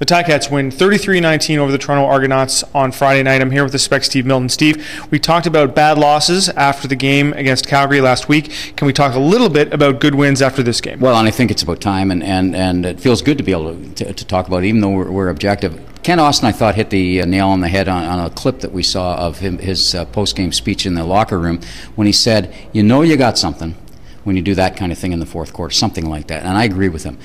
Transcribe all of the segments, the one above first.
The Ticats win 33-19 over the Toronto Argonauts on Friday night. I'm here with the Spec Steve Milton. Steve, we talked about bad losses after the game against Calgary last week. Can we talk a little bit about good wins after this game? Well, and I think it's about time, and it feels good to be able to talk about it, even though we're objective. Ken Austin, I thought, hit the nail on the head on a clip that we saw of his post-game speech in the locker room when he said, you know you got something when you do that kind of thing in the fourth quarter, something like that. And I agree with him.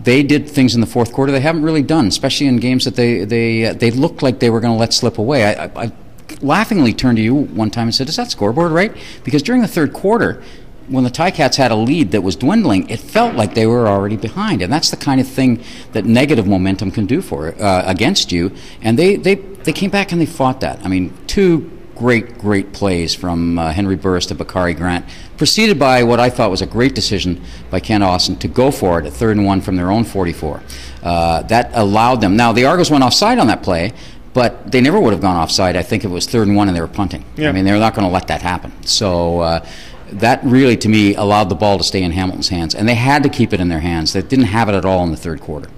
They did things in the fourth quarter they haven't really done, especially in games that they looked like they were going to let slip away. I laughingly turned to you one time and said, is that scoreboard right? Because during the third quarter, when the Ticats had a lead that was dwindling, it felt like they were already behind. And that's the kind of thing that negative momentum can do for against you. And they came back and they fought that. I mean, two great plays from Henry Burris to Bakari Grant, preceded by what I thought was a great decision by Ken Austin to go for it at 3rd and 1 from their own 44. That allowed them. Now, the Argos went offside on that play, but they never would have gone offside. I think it was 3rd and 1 and they were punting. Yeah. I mean, they're not going to let that happen. So that really, to me, allowed the ball to stay in Hamilton's hands, and they had to keep it in their hands. They didn't have it at all in the third quarter.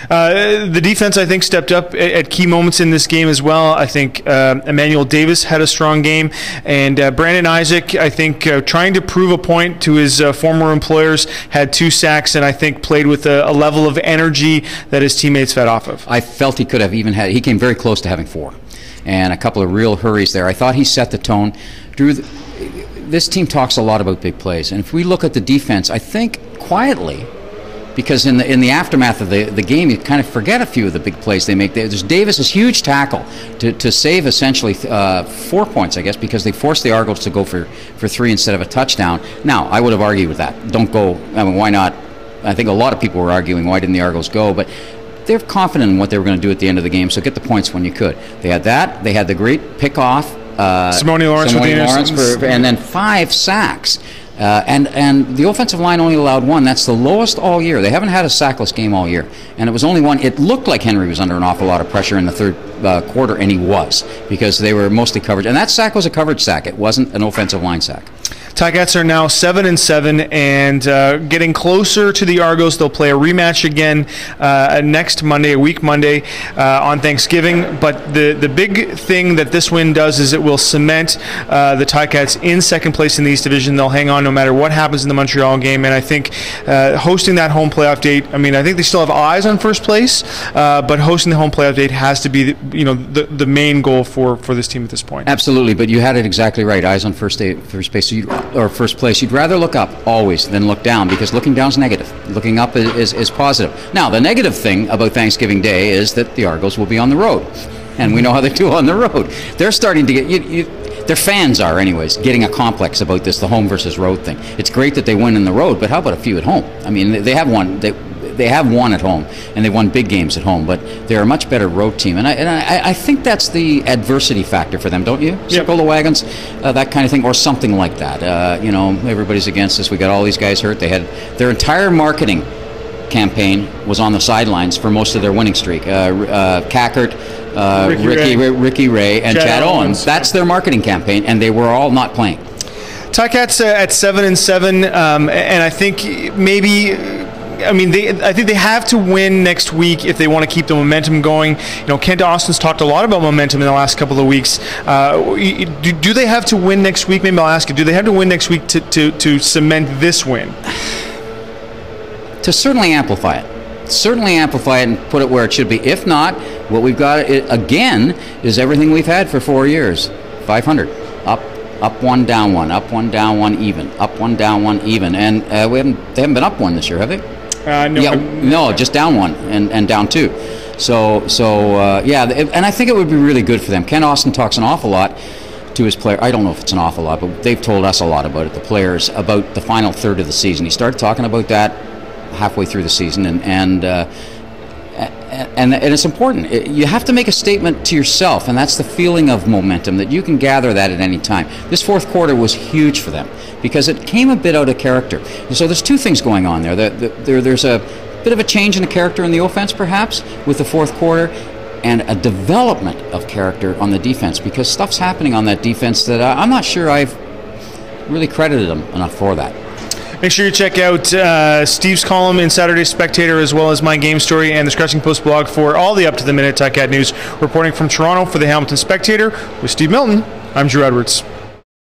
The defense, I think, stepped up at key moments in this game as well. I think Emmanuel Davis had a strong game, and Brandon Isaac, I think, trying to prove a point to his former employers, had 2 sacks, and I think played with a level of energy that his teammates fed off of. I felt he could have even had, he came very close to having 4, and a couple of real hurries there. I thought he set the tone. Drew, this team talks a lot about big plays, and if we look at the defense, I think quietly, because in the aftermath of the game, you kind of forget a few of the big plays they make. There's Davis's huge tackle to save essentially 4 points, I guess, because they forced the Argos to go for 3 instead of a touchdown. Now, I would have argued with that. Don't go. I mean, why not? I think a lot of people were arguing, why didn't the Argos go? But they're confident in what they were going to do at the end of the game, so get the points when you could. They had that. They had the great pick-off. Simone Lawrence and then 5 sacks. And the offensive line only allowed 1. That's the lowest all year. They haven't had a sackless game all year. And it was only 1. It looked like Henry was under an awful lot of pressure in the third quarter, and he was, because they were mostly coverage. And that sack was a coverage sack. It wasn't an offensive line sack. Ticats are now 7-7 and getting closer to the Argos. They'll play a rematch again next Monday, a week Monday on Thanksgiving. But the big thing that this win does is it will cement the Ticats in second place in the East Division. They'll hang on no matter what happens in the Montreal game. And I think hosting that home playoff date, I mean, I think they still have eyes on first place, but hosting the home playoff date has to be the main goal for this team at this point. Absolutely, but you had it exactly right. Eyes on first base. Or first place. You'd rather look up always than look down, because looking down is negative. Looking up is positive. Now, the negative thing about Thanksgiving Day is that the Argos will be on the road, and we know how they do on the road. They're starting to get their fans are, anyways, getting a complex about this, the home versus road thing. It's great that they win in the road, but how about a few at home? I mean, they have won. They have won at home, and they won big games at home, but they're a much better road team. And I think that's the adversity factor for them, don't you? Yep. Circle the wagons, that kind of thing, or something like that. Everybody's against us. We got all these guys hurt. They had their entire marketing campaign was on the sidelines for most of their winning streak. Cackert, Ricky Ray, and Chad Owens. That's their marketing campaign, and they were all not playing. Ticats at 7-7, and I think maybe. I mean, I think they have to win next week if they want to keep the momentum going. Kent Austin's talked a lot about momentum in the last couple of weeks. Do they have to win next week? Maybe I'll ask you. Do they have to win next week to cement this win? To certainly amplify it. Certainly amplify it and put it where it should be. If not, what we've got again is everything we've had for 4 years. 500. Up 1, down 1. Up 1, down 1, even. Up 1, down 1, even. And they haven't been up 1 this year, have they? No, just down 1 and down 2. So and I think it would be really good for them. Ken Austin talks an awful lot to his player. I don't know if it's an awful lot, but they've told us a lot about it, the players, about the final third of the season. He started talking about that halfway through the season, and it's important. You have to make a statement to yourself, and that's the feeling of momentum, that you can gather that at any time. This fourth quarter was huge for them because it came a bit out of character. And so there's 2 things going on there. There's a bit of a change in the character in the offense, perhaps, with the fourth quarter, and a development of character on the defense, because stuff's happening on that defense that I'm not sure I've really credited them enough for that. Make sure you check out Steve's column in Saturday Spectator, as well as my game story and the Scratching Post blog for all the up-to-the-minute Ticat news. Reporting from Toronto for the Hamilton Spectator with Steve Milton, I'm Drew Edwards.